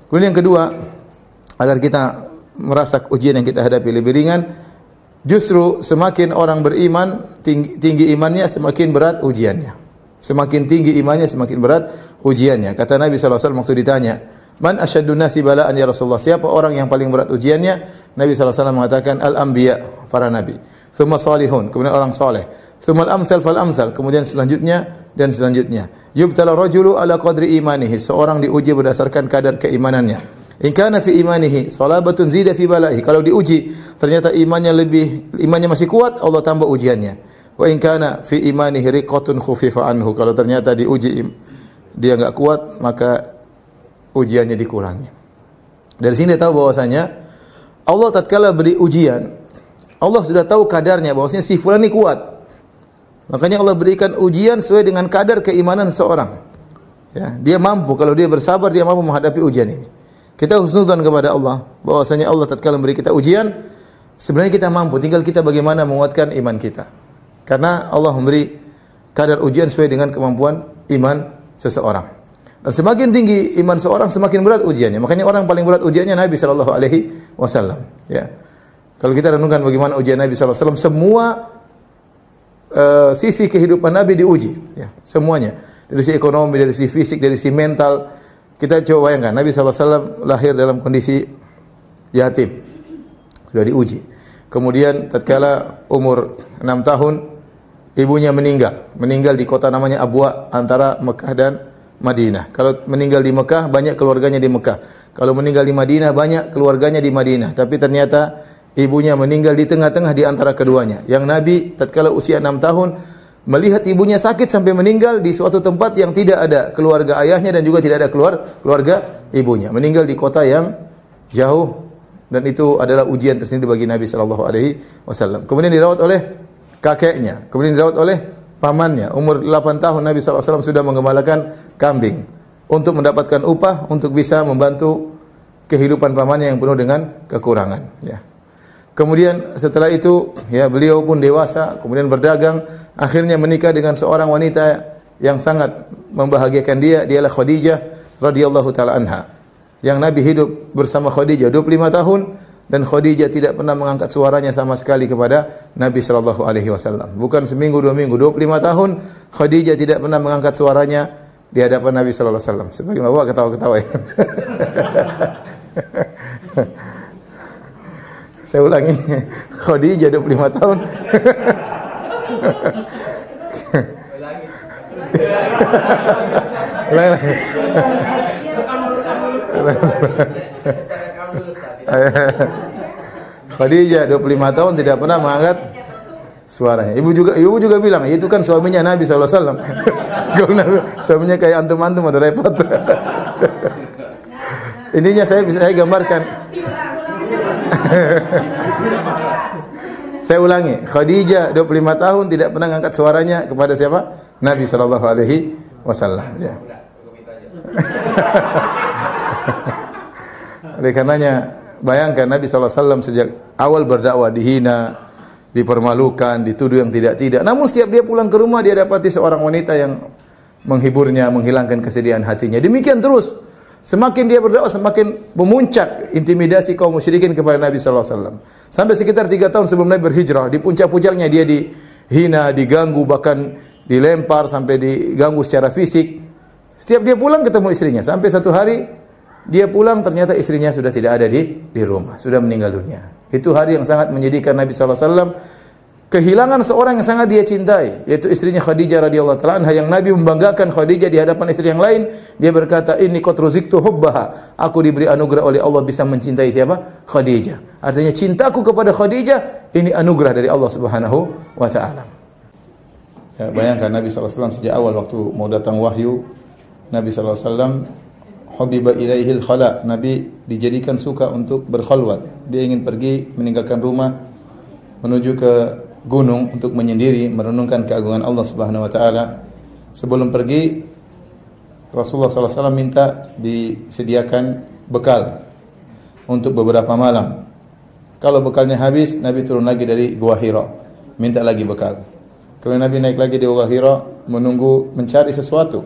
Kemudian yang kedua, agar kita merasa ujian yang kita hadapi lebih ringan, justru semakin orang beriman, tinggi imannya, semakin berat ujiannya. Semakin tinggi imannya, semakin berat ujiannya. Kata Nabi SAW waktu ditanya, "Man asyaddun nasi bala'an ya Rasulullah?" Siapa orang yang paling berat ujiannya? Nabi SAW mengatakan, "Al-anbiya", para nabi. Tsumma salihun, kemudian orang saleh. Tsumma al-amsal fal amsal, kemudian selanjutnya dan selanjutnya. Yubtala rajulu ala qadri imanihi, seorang diuji berdasarkan kadar keimanannya. In kana fi imanihi salabatun zida fi bala'i, kalau diuji ternyata imannya masih kuat, Allah tambah ujiannya. Wa in kana fi imanihi riqatun khufifa anhu, kalau ternyata diuji dia enggak kuat, maka ujiannya dikurangi. Dari sini dia tahu bahwasanya Allah tatkala beri ujian, Allah sudah tahu kadarnya bahwasanya si fulan ini kuat. Makanya Allah berikan ujian sesuai dengan kadar keimanan seseorang. Ya, dia mampu, kalau dia bersabar dia mampu menghadapi ujian ini. Kita husnudzan kepada Allah bahwasanya Allah tatkala memberi kita ujian, sebenarnya kita mampu, tinggal kita bagaimana menguatkan iman kita. Karena Allah memberi kadar ujian sesuai dengan kemampuan iman seseorang. Dan semakin tinggi iman seorang, semakin berat ujiannya. Makanya orang paling berat ujiannya Nabi sallallahu alaihi wasallam, ya. Kalau kita renungkan bagaimana ujian Nabi sallallahu alaihi wasallam, semua sisi kehidupan Nabi diuji, ya, semuanya. Dari sisi ekonomi, dari sisi fisik, dari sisi mental. Kita coba bayangkan, Nabi sallallahu alaihi wasallam lahir dalam kondisi yatim. Sudah diuji. Kemudian tatkala umur 6 tahun, ibunya meninggal di kota namanya Abwa antara Mekah dan Madinah. Kalau meninggal di Mekah, banyak keluarganya di Mekah. Kalau meninggal di Madinah, banyak keluarganya di Madinah. Tapi ternyata ibunya meninggal di tengah-tengah di antara keduanya. Yang Nabi tatkala usia 6 tahun melihat ibunya sakit sampai meninggal di suatu tempat yang tidak ada keluarga ayahnya dan juga tidak ada keluarga ibunya. Meninggal di kota yang jauh, dan itu adalah ujian tersendiri bagi Nabi sallallahu alaihi wasallam. Kemudian dirawat oleh kakeknya, kemudian dirawat oleh pamannya. Umur 8 tahun Nabi sallallahu alaihi wasallam sudah menggembalakan kambing untuk mendapatkan upah untuk bisa membantu kehidupan pamannya yang penuh dengan kekurangan, ya. Kemudian setelah itu, ya, beliau pun dewasa, kemudian berdagang, akhirnya menikah dengan seorang wanita yang sangat membahagiakan dia, dialah Khadijah radhiyallahu taala anha. Yang Nabi hidup bersama Khadijah 25 tahun dan Khadijah tidak pernah mengangkat suaranya sama sekali kepada Nabi sallallahu alaihi wasallam. Bukan seminggu, 2 minggu, 25 tahun Khadijah tidak pernah mengangkat suaranya di hadapan Nabi sallallahu alaihi wasallam. Sebagian bapak ketawa-ketawa ya. Saya ulangi, Khadijah 25 tahun. Khadijah 25 tahun tidak pernah mengangkat suaranya. Ibu juga bilang, itu kan suaminya Nabi sallallahu alaihi wasallam. Kalau suaminya kayak antum-antum ada repot. Intinya saya gambarkan. Saya ulangi, Khadijah 25 tahun tidak pernah mengangkat suaranya kepada siapa? Nabi sallallahu alaihi wasallam, ya. Oleh karenanya bayangkan Nabi sallallahu alaihi wasallam sejak awal berdakwah dihina, dipermalukan, dituduh yang tidak-tidak. Namun setiap dia pulang ke rumah dia dapati seorang wanita yang menghiburnya, menghilangkan kesedihan hatinya. Demikian terus. Semakin dia berdakwah, semakin memuncak intimidasi kaum musyrikin kepada Nabi sallallahu alaihi wasallam. Sampai sekitar 3 tahun sebelum Nabi berhijrah, di puncak-puncaknya dia dihina, diganggu, bahkan dilempar sampai diganggu secara fisik. Setiap dia pulang ketemu istrinya. Sampai satu hari dia pulang ternyata istrinya sudah tidak ada di rumah, sudah meninggal dunia. Itu hari yang sangat menyedihkan Nabi sallallahu alaihi wasallam. Kehilangan seorang yang sangat dia cintai, yaitu istrinya Khadijah radhiyallahu taala anha, yang Nabi membanggakan Khadijah di hadapan istri yang lain. Dia berkata, "Inni qad ruziktu hubbaha." Aku diberi anugerah oleh Allah bisa mencintai siapa? Khadijah. Artinya cintaku kepada Khadijah ini anugerah dari Allah Subhanahu wa taala. Ya, bayangkan Nabi sallallahu alaihi wasallam sejak awal waktu mau datang wahyu, Nabi sallallahu alaihi wasallam habiba ilaihil khala. Nabi dijadikan suka untuk berkhalwat. Dia ingin pergi meninggalkan rumah menuju ke gunung untuk menyendiri merenungkan keagungan Allah Subhanahu wa taala. Sebelum pergi Rasulullah sallallahu alaihi wasallam minta disediakan bekal untuk beberapa malam. Kalau bekalnya habis, Nabi turun lagi dari Gua Hira, minta lagi bekal. Kemudian Nabi naik lagi di Gua Hira mencari sesuatu.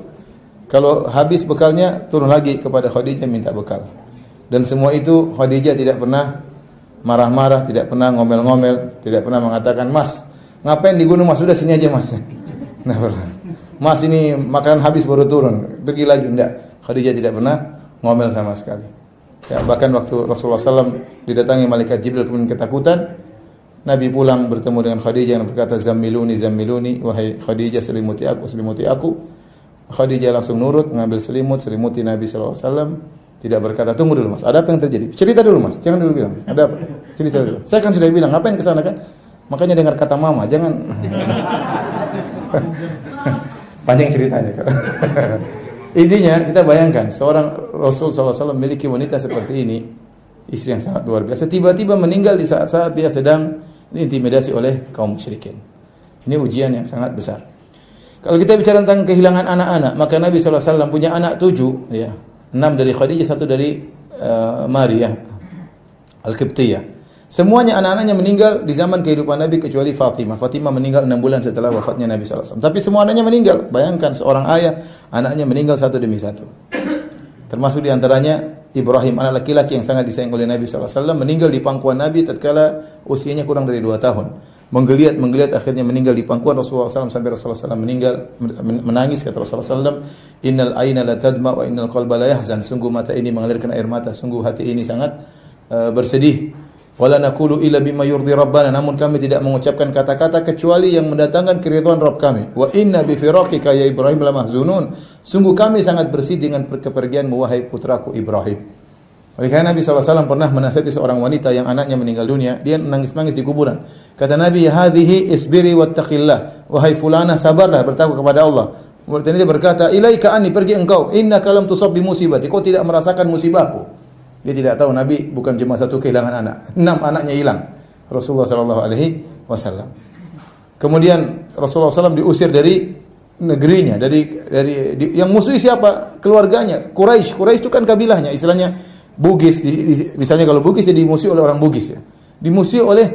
Kalau habis bekalnya, turun lagi kepada Khadijah minta bekal. Dan semua itu Khadijah tidak pernah marah-marah, tidak pernah ngomel-ngomel, tidak pernah mengatakan, "Mas, ngapain di gunung Mas? Sudah sini aja Mas." Nah, pernah. "Mas, ini makanan habis baru turun, pergi lagi." Enggak. Khadijah tidak pernah ngomel sama sekali. Ya, bahkan waktu Rasulullah SAW didatangi malaikat Jibril kemudian ketakutan, Nabi pulang bertemu dengan Khadijah yang berkata, "Zammiluni, zammiluni, wahai Khadijah, selimuti aku, selimuti aku." Khadijah langsung nurut, mengambil selimut, selimuti Nabi SAW. Tidak berkata, "Tunggu dulu Mas, ada apa yang terjadi? Cerita dulu Mas, jangan dulu bilang, ada apa? Cerita dulu. Saya kan sudah bilang, ngapain ke sana kan? Makanya dengar kata mama, jangan." Panjang ceritanya. Intinya, kita bayangkan, seorang Rasul SAW memiliki wanita seperti ini, istri yang sangat luar biasa, tiba-tiba meninggal di saat-saat dia sedang diintimidasi oleh kaum musyrikin. Ini ujian yang sangat besar. Kalau kita bicara tentang kehilangan anak-anak, maka Nabi SAW punya anak 7, ya. 6 dari Khadijah, 1 dari Maria Al-Qibtiyah. Semuanya anak-anaknya meninggal di zaman kehidupan Nabi kecuali Fatimah. Fatimah meninggal 6 bulan setelah wafatnya Nabi SAW. Tapi semua anaknya meninggal. Bayangkan seorang ayah, anaknya meninggal satu demi satu. Termasuk di antaranya Ibrahim, anak laki-laki yang sangat disayang oleh Nabi SAW, meninggal di pangkuan Nabi tatkala usianya kurang dari 2 tahun. Menggeliat akhirnya meninggal di pangkuan Rasulullah SAW sampai Rasulullah SAW meninggal, menangis. Kata Rasulullah SAW, "Innal aina la tadma wa innal qalba la yahzan." Sungguh mata ini mengalirkan air mata, sungguh hati ini sangat bersedih. "Wala naqulu illa bima yurdi rabbana." Namun kami tidak mengucapkan kata-kata kecuali yang mendatangkan keridhaan Rabb kami. "Wa inna bi firaqika ya Ibrahim la mahzunun." Sungguh kami sangat bersedih dengan kepergianmu wahai putraku Ibrahim. Oleh karena Nabi SAW pernah menasihati seorang wanita yang anaknya meninggal dunia, dia nangis-nangis di kuburan. Kata Nabi, "Hadhihi isbiri wattaqillah." Wahai fulana, sabarlah, bertakwa kepada Allah. Kemudian dia berkata, "Ilaika anni, pergi engkau, innaka lam tusab bi musibati." Kau tidak merasakan musibahku. Dia tidak tahu Nabi bukan cuma satu kehilangan anak, 6 anaknya hilang. Rasulullah SAW. Kemudian Rasulullah SAW diusir dari negerinya, dari yang musuhi siapa? Keluarganya. Quraisy itu kan kabilahnya, istilahnya Bugis, misalnya kalau Bugis jadi dimusuhi oleh orang Bugis ya. Dimusuhi oleh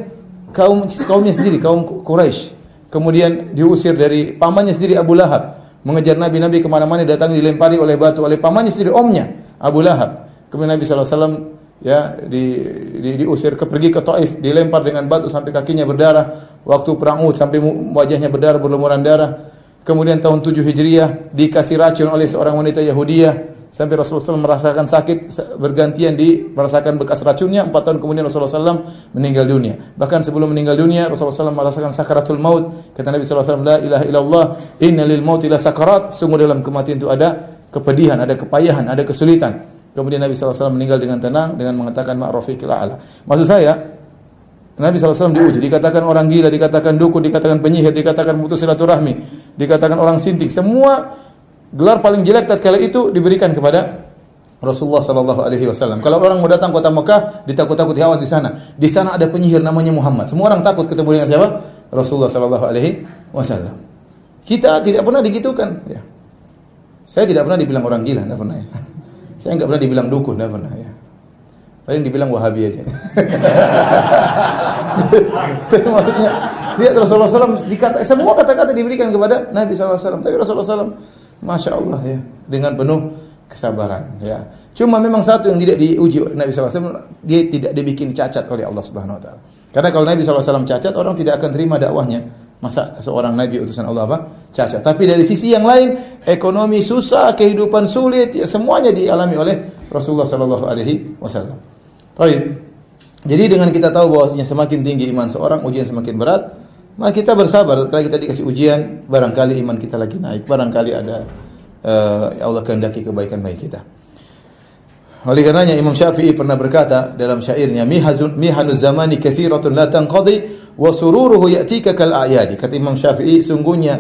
kaumnya sendiri, kaum Quraisy. Kemudian diusir dari pamannya sendiri Abu Lahab. Mengejar Nabi kemana-mana datang dilempari oleh batu oleh pamannya sendiri, omnya Abu Lahab. Kemudian Nabi SAW ya diusir pergi ke Taif, dilempar dengan batu sampai kakinya berdarah. Waktu perang Uhud sampai wajahnya berdarah, berlumuran darah. Kemudian tahun 7 Hijriah dikasih racun oleh seorang wanita Yahudiyah. Sampai Rasulullah SAW merasakan sakit, bergantian merasakan bekas racunnya. 4 tahun kemudian Rasulullah SAW meninggal dunia. Bahkan sebelum meninggal dunia, Rasulullah SAW merasakan sakaratul maut. Kata Nabi SAW, "La ilaha illallah, inna lil mauti la sakarat." Sungguh dalam kematian itu ada kepedihan, ada kepayahan, ada kesulitan. Kemudian Nabi SAW meninggal dengan tenang, dengan mengatakan ma'rafiqil a'la. Maksud saya, Nabi SAW diuji, dikatakan orang gila, dikatakan dukun, dikatakan penyihir, dikatakan putus silaturahmi, dikatakan orang sintik. Semua gelar paling jelek tatkala itu diberikan kepada Rasulullah SAW. Kalau orang mau datang kota Mekah, ditakut-takuti, awas di sana. Di sana ada penyihir namanya Muhammad. Semua orang takut ketemu dengan siapa? Rasulullah SAW. Kita tidak pernah digitukan. Ya. Saya tidak pernah dibilang orang gila, tidak pernah. Ya. Saya enggak pernah dibilang dukun, tidak pernah. Ya. Paling dibilang Wahabi aja. Tapi maksudnya, lihat Rasulullah SAW, semua kata-kata diberikan kepada Nabi SAW. Tapi Rasulullah SAW, Masya Allah ya, dengan penuh kesabaran ya. Cuma memang satu yang tidak diuji oleh Nabi SAW, dia tidak dibikin cacat oleh Allah Subhanahu Wa Taala. Karena kalau Nabi SAW cacat, orang tidak akan terima dakwahnya. Masa seorang Nabi utusan Allah apa? Cacat. Tapi dari sisi yang lain, ekonomi susah, kehidupan sulit, ya semuanya dialami oleh Rasulullah SAW. Baik. Jadi dengan kita tahu bahwasanya semakin tinggi iman seorang, ujian semakin berat. Maka kita bersabar. Kalau kita dikasih ujian, barangkali iman kita lagi naik, barangkali ada Allah kehendaki kebaikan bagi kita. Oleh karenanya Imam Syafi'i pernah berkata dalam syairnya, "Mihanuz zamani katsiratun la tanqadi wa sururuhu ya'tika kal a'yadi." Kata Imam Syafi'i, sungguhnya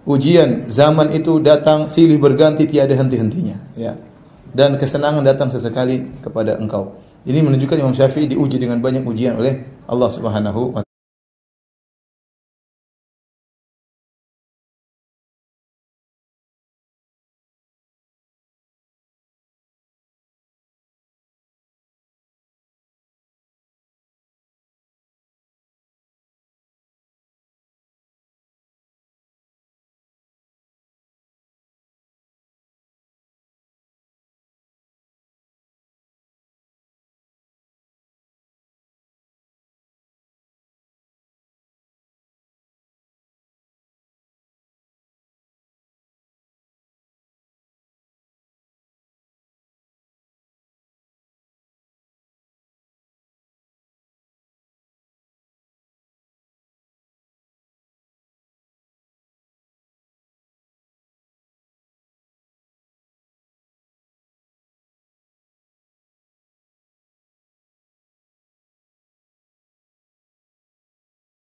ujian zaman itu datang silih berganti tiada henti-hentinya, ya. Dan kesenangan datang sesekali kepada engkau. Ini menunjukkan Imam Syafi'i diuji dengan banyak ujian oleh Allah Subhanahu wa